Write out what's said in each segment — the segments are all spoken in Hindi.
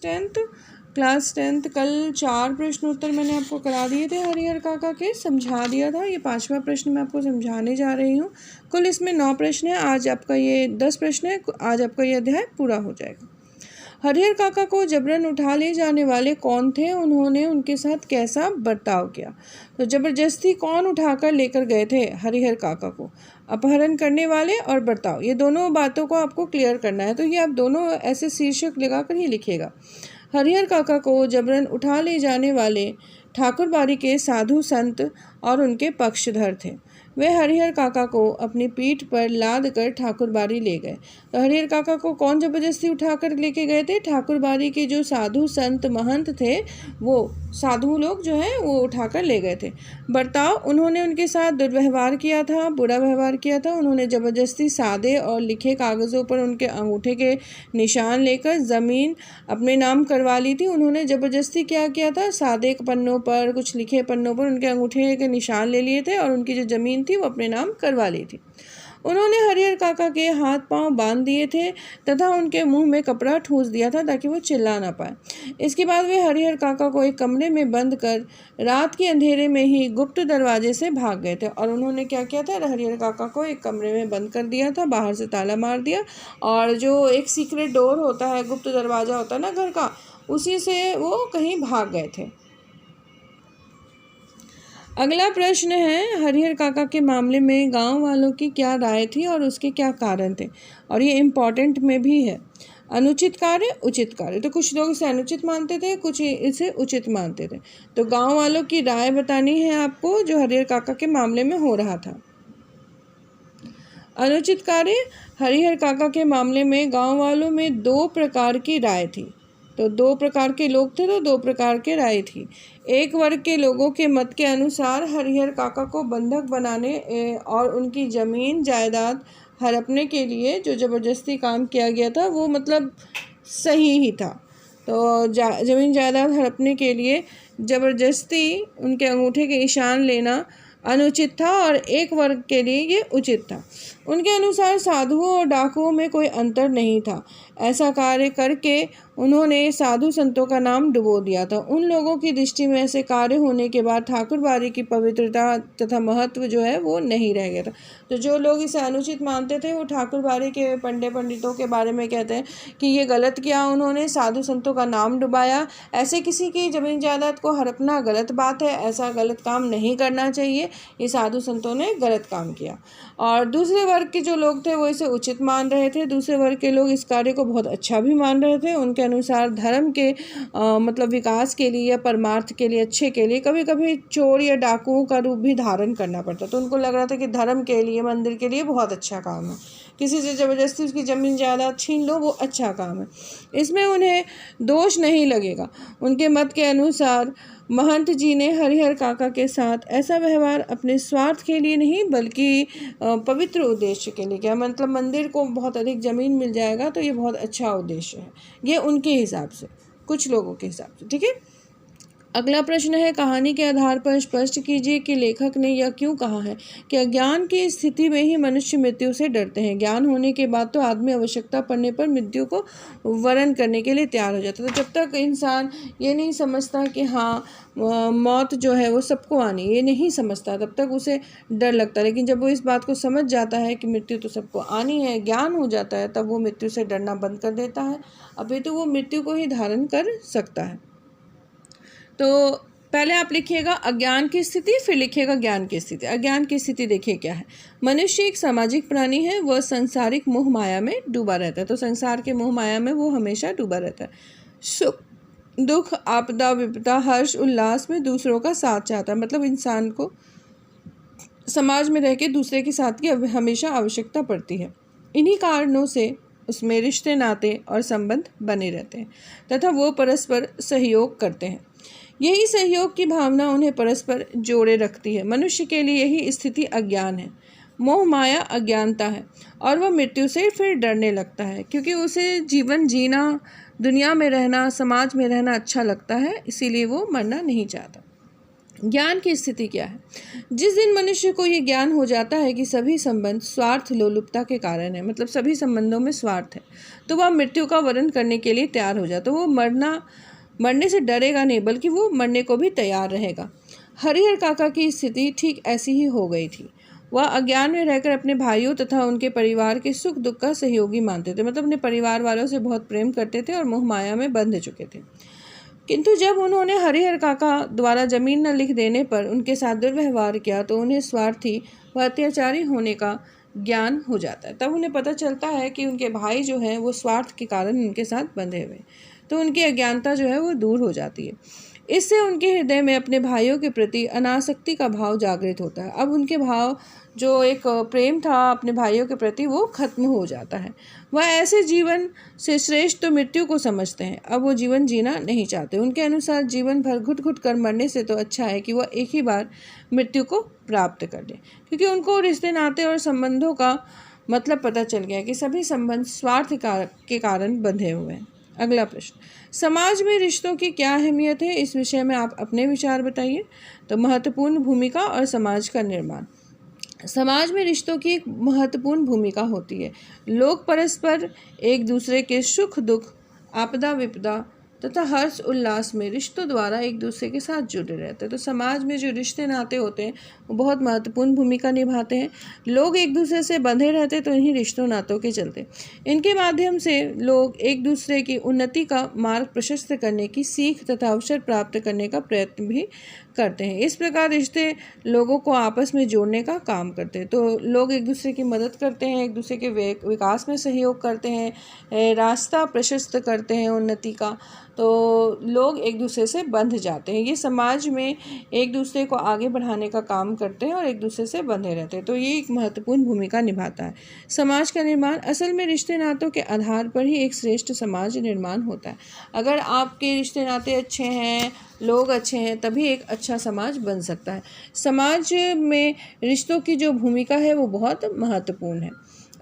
क्लास 10th कल 4 प्रश्न उत्तर मैंने आपको करा दिए थे हरिहर काका के, समझा दिया था। ये 5वां प्रश्न मैं आपको समझाने जा रही हूँ। कुल इसमें 9 प्रश्न है, आज आपका ये 10 प्रश्न है, आज आपका ये अध्याय पूरा हो जाएगा। हरिहर काका को जबरन उठा ले जाने वाले कौन थे, उन्होंने उनके साथ कैसा बर्ताव किया। तो जबरदस्ती कौन उठाकर लेकर गए थे हरिहर काका को, अपहरण करने वाले और बर्ताव, ये दोनों बातों को आपको क्लियर करना है। तो ये आप दोनों ऐसे शीर्षक लगाकर ही लिखिएगा। हरिहर काका को जबरन उठा ले जाने वाले ठाकुरबाड़ी के साधु संत और उनके पक्षधर थे। वे हरिहर काका को अपनी पीठ पर लाद कर ठाकुरबाड़ी ले गए। तो हरिहर काका को कौन ज़बरदस्ती उठाकर लेके गए थे? ठाकुरबाड़ी के जो साधु संत महंत थे, वो साधु लोग जो हैं वो उठाकर ले गए थे। बर्ताव, उन्होंने उनके साथ दुर्व्यवहार किया था, बुरा व्यवहार किया था। उन्होंने ज़बरदस्ती सादे और लिखे कागज़ों पर उनके अंगूठे के निशान लेकर ज़मीन अपने नाम करवा ली थी। उन्होंने ज़बरदस्ती क्या किया था? सादे पन्नों पर, कुछ लिखे पन्नों पर उनके अंगूठे के निशान ले लिए थे और उनकी जो ज़मीन थी वो अपने नाम करवा ली थी। उन्होंने हरिहर काका के हाथ पांव बांध दिए थे तथा उनके मुंह में कपड़ा ठूंस दिया था ताकि वो चिल्ला ना पाए। इसके बाद वे हरिहर काका को एक कमरे में बंद कर रात के अंधेरे में ही गुप्त दरवाजे से भाग गए थे। और उन्होंने क्या किया था? हरिहर काका को एक कमरे में बंद कर दिया था, बाहर से ताला मार दिया और जो एक सीक्रेट डोर होता है, गुप्त दरवाज़ा होता है ना घर का, उसी से वो कहीं भाग गए थे। अगला प्रश्न है, हरिहर काका के मामले में गांव वालों की क्या राय थी और उसके क्या कारण थे, और ये इम्पॉर्टेंट में भी है। अनुचित कार्य, उचित कार्य। तो कुछ लोग इसे अनुचित मानते थे, कुछ इसे उचित मानते थे। तो गांव वालों की राय बतानी है आपको जो हरिहर काका के मामले में हो रहा था। अनुचित कार्य, हरिहर काका के मामले में गांव वालों में 2 प्रकार की राय थी। तो 2 प्रकार के लोग थे तो 2 प्रकार के राय थी। एक वर्ग के लोगों के मत के अनुसार हरिहर काका को बंधक बनाने और उनकी ज़मीन जायदाद हड़पने के लिए जो ज़बरदस्ती काम किया गया था वो मतलब सही ही था। तो ज़मीन जायदाद हड़पने के लिए ज़बरदस्ती उनके अंगूठे के निशान लेना अनुचित था और एक वर्ग के लिए ये उचित था। उनके अनुसार साधुओं और डाकुओं में कोई अंतर नहीं था। ऐसा कार्य करके उन्होंने साधु संतों का नाम डुबो दिया था। उन लोगों की दृष्टि में ऐसे कार्य होने के बाद ठाकुरबाड़ी की पवित्रता तथा महत्व जो है वो नहीं रह गया था। तो जो लोग इसे अनुचित मानते थे वो ठाकुरबाड़ी के पंडितों के बारे में कहते हैं कि ये गलत किया, उन्होंने साधु संतों का नाम डुबाया। ऐसे किसी की जमीन जायदाद को हड़पना गलत बात है, ऐसा गलत काम नहीं करना चाहिए। ये साधु संतों ने गलत काम किया। और दूसरे वर्ग के जो लोग थे वो इसे उचित मान रहे थे। दूसरे वर्ग के लोग इस कार्य को बहुत अच्छा भी मान रहे थे। उनके अनुसार धर्म के मतलब विकास के लिए या परमार्थ के लिए, अच्छे के लिए कभी कभी चोर या डाकुओं का रूप भी धारण करना पड़ता। तो उनको लग रहा था कि धर्म के लिए, मंदिर के लिए बहुत अच्छा काम है, किसी से ज़बरदस्ती उसकी ज़मीन जायदाद छीन लो वो अच्छा काम है, इसमें उन्हें दोष नहीं लगेगा। उनके मत के अनुसार महंत जी ने हरिहर काका के साथ ऐसा व्यवहार अपने स्वार्थ के लिए नहीं बल्कि पवित्र उद्देश्य के लिए किया। मतलब मंदिर को बहुत अधिक ज़मीन मिल जाएगा तो ये बहुत अच्छा उद्देश्य है, ये उनके हिसाब से, कुछ लोगों के हिसाब से। ठीक है, अगला प्रश्न है, कहानी के आधार पर स्पष्ट कीजिए कि लेखक ने यह क्यों कहा है कि अज्ञान की स्थिति में ही मनुष्य मृत्यु से डरते हैं। ज्ञान होने के बाद तो आदमी आवश्यकता पड़ने पर मृत्यु को वरण करने के लिए तैयार हो जाता है। तो जब तक इंसान ये नहीं समझता कि हाँ मौत जो है वो सबको आनी, ये नहीं समझता, तब तक उसे डर लगता है। लेकिन जब वो इस बात को समझ जाता है कि मृत्यु तो सबको आनी है, ज्ञान हो जाता है, तब वो मृत्यु से डरना बंद कर देता है। अभी तो वो मृत्यु को ही धारण कर सकता है। तो पहले आप लिखिएगा अज्ञान की स्थिति, फिर लिखिएगा ज्ञान की स्थिति। अज्ञान की स्थिति देखिए क्या है। मनुष्य एक सामाजिक प्राणी है, वह सांसारिक मोह माया में डूबा रहता है। तो संसार के मोह माया में वो हमेशा डूबा रहता है। सुख दुख, आपदा विपदा, हर्ष उल्लास में दूसरों का साथ चाहता है। मतलब इंसान को समाज में रह के दूसरे के साथ की हमेशा आवश्यकता पड़ती है। इन्हीं कारणों से उसमें रिश्ते, नाते और संबंध बने रहते हैं तथा वो परस्पर सहयोग करते हैं। यही सहयोग की भावना उन्हें परस्पर जोड़े रखती है। मनुष्य के लिए यही स्थिति अज्ञान है। मोह माया अज्ञानता है और वह मृत्यु से फिर डरने लगता है क्योंकि उसे जीवन जीना, दुनिया में रहना, समाज में रहना अच्छा लगता है, इसीलिए वो मरना नहीं चाहता। ज्ञान की स्थिति क्या है? जिस दिन मनुष्य को ये ज्ञान हो जाता है कि सभी संबंध स्वार्थ लोलुपता के कारण है, मतलब सभी संबंधों में स्वार्थ है, तो वह मृत्यु का वर्ण करने के लिए तैयार हो जाता है। वो मरने से डरेगा नहीं, बल्कि वो मरने को भी तैयार रहेगा। हरिहर काका की स्थिति ठीक ऐसी ही हो गई थी। वह अज्ञान में रहकर अपने भाइयों तथा उनके परिवार के सुख दुख का सहयोगी मानते थे, मतलब अपने परिवार वालों से बहुत प्रेम करते थे और मोह माया में बंध चुके थे। किंतु जब उन्होंने हरिहर काका द्वारा जमीन न लिख देने पर उनके साथ दुर्व्यवहार किया, तो उन्हें स्वार्थी व अत्याचारी होने का ज्ञान हो जाता है। तब उन्हें पता चलता है कि उनके भाई जो हैं वो स्वार्थ के कारण उनके साथ बंधे हुए, तो उनकी अज्ञानता जो है वो दूर हो जाती है। इससे उनके हृदय में अपने भाइयों के प्रति अनासक्ति का भाव जागृत होता है। अब उनके भाव जो एक प्रेम था अपने भाइयों के प्रति वो खत्म हो जाता है। वह ऐसे जीवन से श्रेष्ठ तो मृत्यु को समझते हैं। अब वो जीवन जीना नहीं चाहते। उनके अनुसार जीवन भर घुट घुट कर मरने से तो अच्छा है कि वह एक ही बार मृत्यु को प्राप्त कर ले, क्योंकि उनको रिश्ते नाते और संबंधों का मतलब पता चल गया कि सभी संबंध स्वार्थ के कारण बंधे हुए हैं। अगला प्रश्न, समाज में रिश्तों की क्या अहमियत है? इस विषय में आप अपने विचार बताइए। तो महत्वपूर्ण भूमिका और समाज का निर्माण। समाज में रिश्तों की एक महत्वपूर्ण भूमिका होती है। लोग परस्पर एक दूसरे के सुख दुख, आपदा विपदा तथा हर्ष उल्लास में रिश्तों द्वारा एक दूसरे के साथ जुड़े रहते हैं। तो समाज में जो रिश्ते नाते होते हैं वो बहुत महत्वपूर्ण भूमिका निभाते हैं। लोग एक दूसरे से बंधे रहते तो इन्हीं रिश्तों नातों के चलते। इनके माध्यम से लोग एक दूसरे की उन्नति का मार्ग प्रशस्त करने की सीख तथा अवसर प्राप्त करने का प्रयत्न भी करते हैं। इस प्रकार रिश्ते लोगों को आपस में जोड़ने का काम करते हैं। तो लोग एक दूसरे की मदद करते हैं, एक दूसरे के विकास में सहयोग करते हैं, रास्ता प्रशस्त करते हैं उन्नति का। तो लोग एक दूसरे से बंध जाते हैं। ये समाज में एक दूसरे को आगे बढ़ाने का काम करते हैं और एक दूसरे से बंधे रहते हैं। तो ये एक महत्वपूर्ण भूमिका निभाता है। समाज का निर्माण, असल में रिश्ते नातों के आधार पर ही एक श्रेष्ठ समाज निर्माण होता है। अगर आपके रिश्ते नाते अच्छे हैं, लोग अच्छे हैं, तभी एक अच्छा समाज बन सकता है। समाज में रिश्तों की जो भूमिका है वो बहुत महत्वपूर्ण है।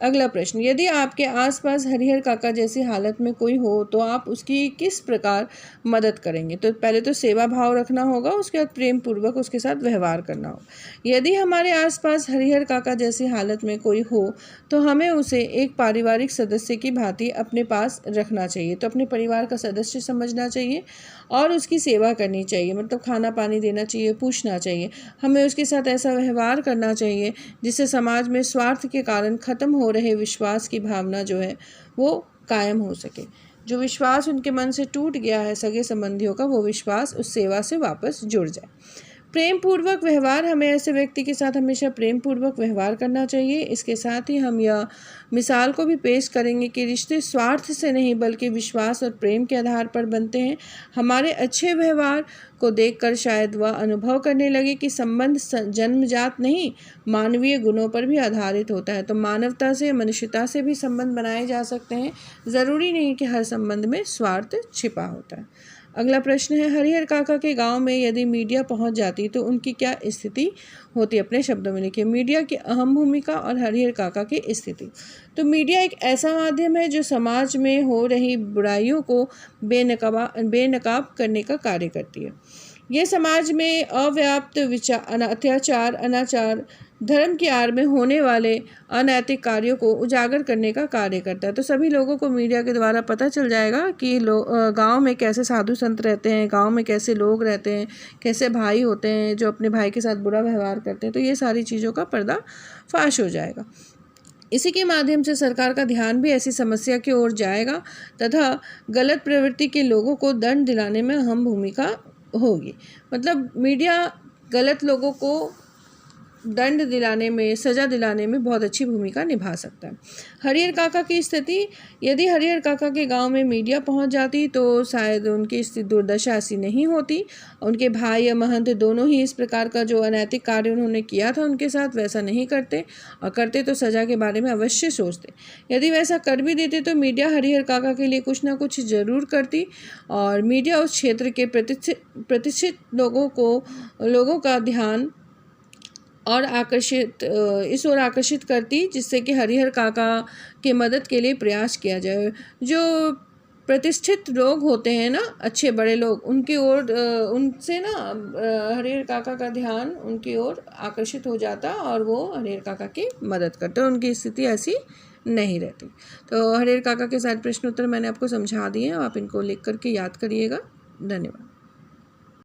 अगला प्रश्न, यदि आपके आसपास हरिहर काका जैसी हालत में कोई हो तो आप उसकी किस प्रकार मदद करेंगे? तो पहले तो सेवा भाव रखना होगा, उसके बाद प्रेम पूर्वक उसके साथ व्यवहार करना होगा। यदि हमारे आसपास हरिहर काका जैसी हालत में कोई हो तो हमें उसे एक पारिवारिक सदस्य की भांति अपने पास रखना चाहिए। तो अपने परिवार का सदस्य समझना चाहिए और उसकी सेवा करनी चाहिए, मतलब खाना पानी देना चाहिए, पूछना चाहिए। हमें उसके साथ ऐसा व्यवहार करना चाहिए जिससे समाज में स्वार्थ के कारण खत्म हो रहे विश्वास की भावना जो है वो कायम हो सके। जो विश्वास उनके मन से टूट गया है सगे संबंधियों का, वो विश्वास उस सेवा से वापस जुड़ जाए। प्रेम पूर्वक व्यवहार, हमें ऐसे व्यक्ति के साथ हमेशा प्रेम पूर्वक व्यवहार करना चाहिए। इसके साथ ही हम यह मिसाल को भी पेश करेंगे कि रिश्ते स्वार्थ से नहीं बल्कि विश्वास और प्रेम के आधार पर बनते हैं। हमारे अच्छे व्यवहार को देखकर शायद वह अनुभव करने लगे कि संबंध जन्मजात नहीं, मानवीय गुणों पर भी आधारित होता है। तो मानवता से, मनुष्यता से भी संबंध बनाए जा सकते हैं। ज़रूरी नहीं कि हर संबंध में स्वार्थ छिपा होता है। अगला प्रश्न है, हरिहर काका के गांव में यदि मीडिया पहुंच जाती तो उनकी क्या स्थिति होती? अपने शब्दों में लिखिए। मीडिया की अहम भूमिका और हरिहर काका की स्थिति। तो मीडिया एक ऐसा माध्यम है जो समाज में हो रही बुराइयों को बेनकाब करने का कार्य करती है। यह समाज में अव्याप्त अत्याचार, अनाचार, धर्म की आड़ में होने वाले अनैतिक कार्यों को उजागर करने का कार्य करता है। तो सभी लोगों को मीडिया के द्वारा पता चल जाएगा कि गांव में कैसे साधु संत रहते हैं, गांव में कैसे लोग रहते हैं, कैसे भाई होते हैं जो अपने भाई के साथ बुरा व्यवहार करते हैं। तो ये सारी चीज़ों का पर्दाफाश हो जाएगा। इसी के माध्यम से सरकार का ध्यान भी ऐसी समस्या की ओर जाएगा तथा गलत प्रवृत्ति के लोगों को दंड दिलाने में अहम भूमिका होगी। मतलब मीडिया गलत लोगों को दंड दिलाने में, सज़ा दिलाने में बहुत अच्छी भूमिका निभा सकता है। हरिहर काका की स्थिति, यदि हरिहर काका के गांव में मीडिया पहुंच जाती तो शायद उनकी स्थिति दुर्दशा ऐसी नहीं होती। उनके भाई या महंत दोनों ही इस प्रकार का जो अनैतिक कार्य उन्होंने किया था उनके साथ वैसा नहीं करते, और करते तो सज़ा के बारे में अवश्य सोचते। यदि वैसा कर भी देते तो मीडिया हरिहर काका के लिए कुछ ना कुछ ज़रूर करती और मीडिया उस क्षेत्र के प्रतिष्ठित लोगों का ध्यान और इस ओर आकर्षित करती, जिससे कि हरिहर काका के मदद के लिए प्रयास किया जाए। जो प्रतिष्ठित लोग होते हैं ना, अच्छे बड़े लोग, उनकी ओर उनसे ना हरिहर काका का ध्यान उनकी ओर आकर्षित हो जाता और वो हरिहर काका की मदद करते और उनकी स्थिति ऐसी नहीं रहती। तो हरिहर काका के सारे प्रश्न उत्तर मैंने आपको समझा दिए हैं, आप इनको लिख करके याद करिएगा। धन्यवाद।